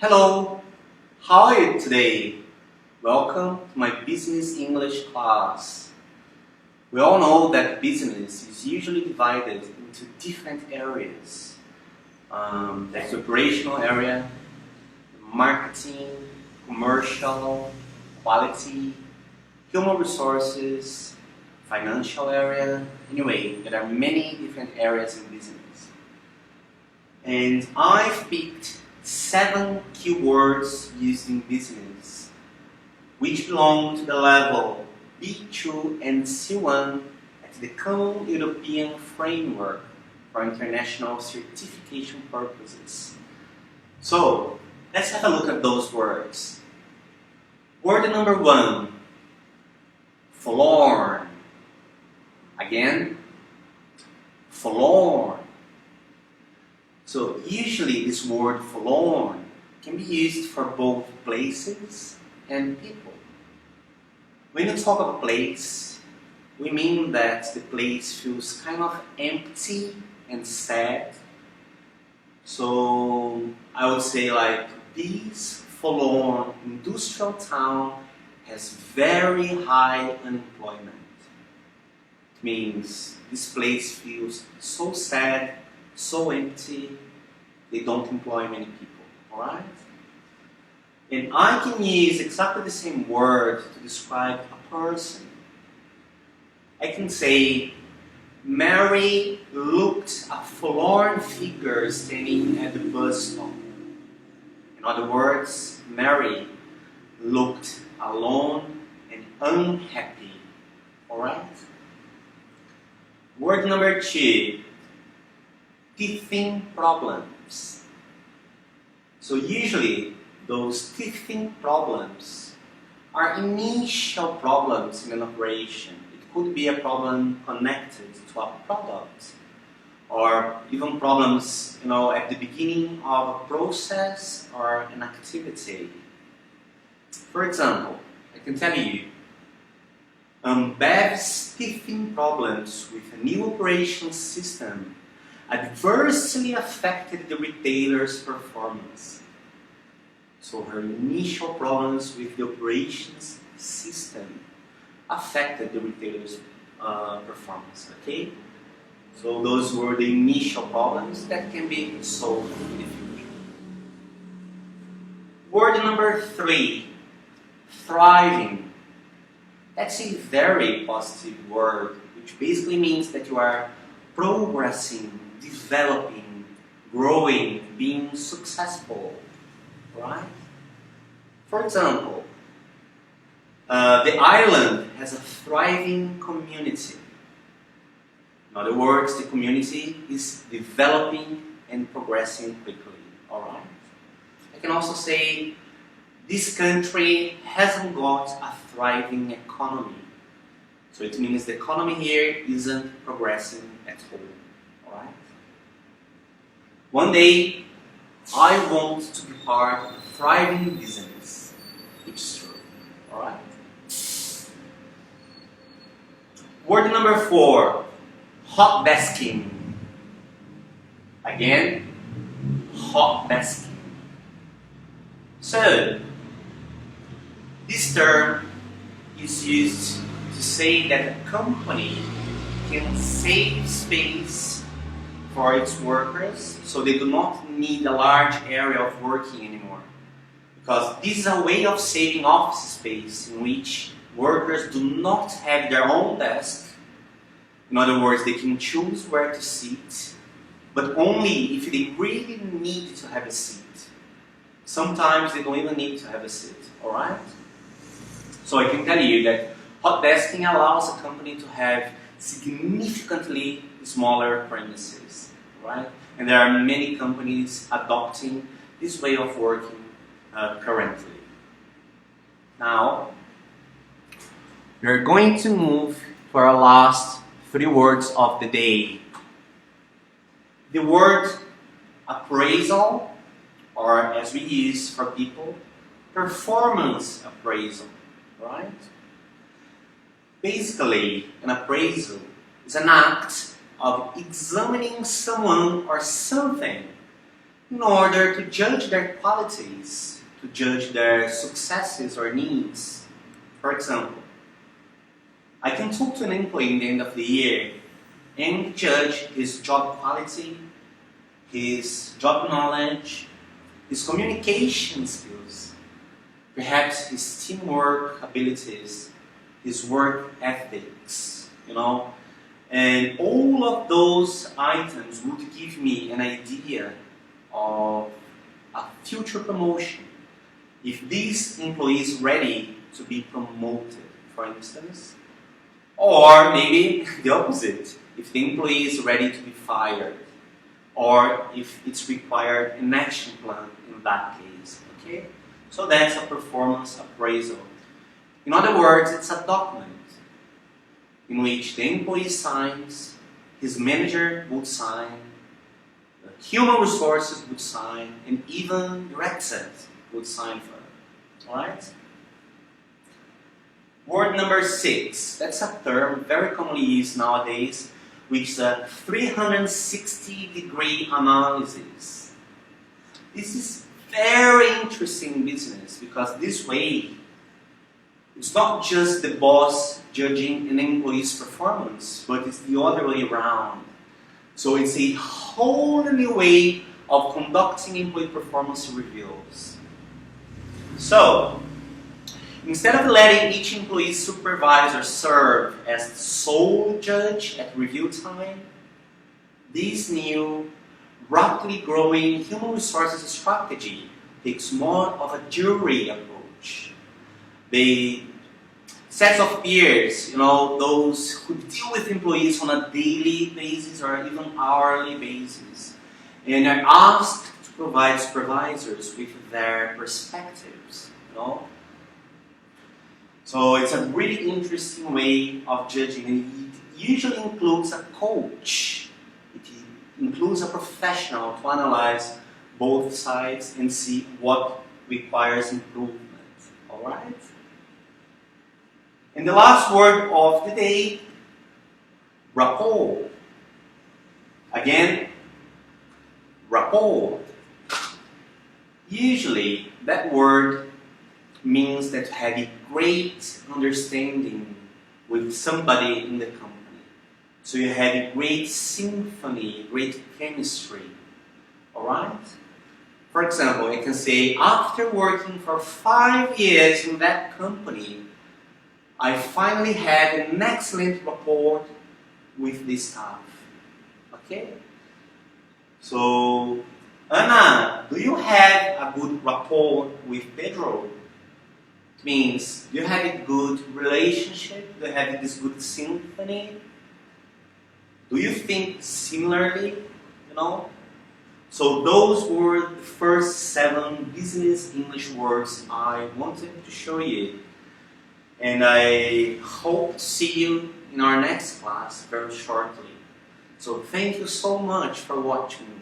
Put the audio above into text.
Hello, how are you today? Welcome to my business English class. We all know that business is usually divided into different areas. There's the operational area, marketing, commercial, quality, human resources, financial area. Anyway, there are many different areas in business. And I've picked 7 keywords used in business, which belong to the level B2 and C1 at the Common European Framework for international certification purposes. So, let's have a look at those words. Word number 1, forlorn. Again, forlorn. So usually this word forlorn can be used for both places and people. When you talk of a place, we mean that the place feels kind of empty and sad. So I would say like this forlorn industrial town has very high unemployment. It means this place feels so sad, so empty, they don't employ many people, alright? And I can use exactly the same word to describe a person. I can say, Mary looked a forlorn figure standing at the bus stop. In other words, Mary looked alone and unhappy, alright? Word number 2. Teething problems. So usually those teething problems are initial problems in an operation. It could be a problem connected to a product or even problems at the beginning of a process or an activity. For example, I can tell you Bev's teething problems with a new operation system adversely affected the retailer's performance. So her initial problems with the operations system affected the retailer's performance, okay? So those were the initial problems that can be solved in the future. Word number 3, thriving. That's a very positive word, which basically means that you are progressing, developing, growing, being successful, right? For example, the island has a thriving community. In other words, the community is developing and progressing quickly, alright? I can also say, this country hasn't got a thriving economy. So it means the economy here isn't progressing at all. Alright? One day, I want to be part of a thriving business. Which is true. Alright? Word number 4, hot desking. Again, hot desking. So, this term is used to say that a company can save space for its workers, so they do not need a large area of working anymore. Because this is a way of saving office space in which workers do not have their own desk. In other words, they can choose where to sit, but only if they really need to have a seat. Sometimes they don't even need to have a seat, alright? So I can tell you that hot desking allows a company to have significantly smaller premises, right? And there are many companies adopting this way of working currently. Now, we're going to move to our last 3 words of the day. The word appraisal, or as we use for people, performance appraisal, right? Basically, an appraisal is an act of examining someone or something in order to judge their qualities, to judge their successes or needs. For example, I can talk to an employee in the end of the year and judge his job quality, his job knowledge, his communication skills, perhaps his teamwork abilities, his work ethics, and all of those items would give me an idea of a future promotion. If this employee is ready to be promoted, for instance, or maybe the opposite, if the employee is ready to be fired, or if it's required an action plan in that case, okay? So that's a performance appraisal. In other words, it's a document in which the employee signs, his manager would sign, the human resources would sign, and even the exec would sign for it. Alright? Word number 6. That's a term very commonly used nowadays, which is a 360-degree analysis. This is very interesting business because this way, it's not just the boss judging an employee's performance, but it's the other way around. So it's a whole new way of conducting employee performance reviews. So, instead of letting each employee supervisor serve as the sole judge at review time, this new, rapidly growing human resources strategy takes more of a jury approach. They sets of peers, those who deal with employees on a daily basis or even hourly basis, and are asked to provide supervisors with their perspectives, So it's a really interesting way of judging, and it usually includes a coach. It includes a professional to analyze both sides and see what requires improvement. Alright? And the last word of the day, rapport. Again, rapport. Usually, that word means that you have a great understanding with somebody in the company. So you have a great symphony, great chemistry. Alright? For example, I can say, after working for 5 years in that company, I finally had an excellent rapport with the staff. Okay? So, Anna, do you have a good rapport with Pedro? It means, do you have a good relationship? Do you have this good symphony? Do you think similarly? So those were the first 7 business English words I wanted to show you. And I hope to see you in our next class very shortly. So thank you so much for watching.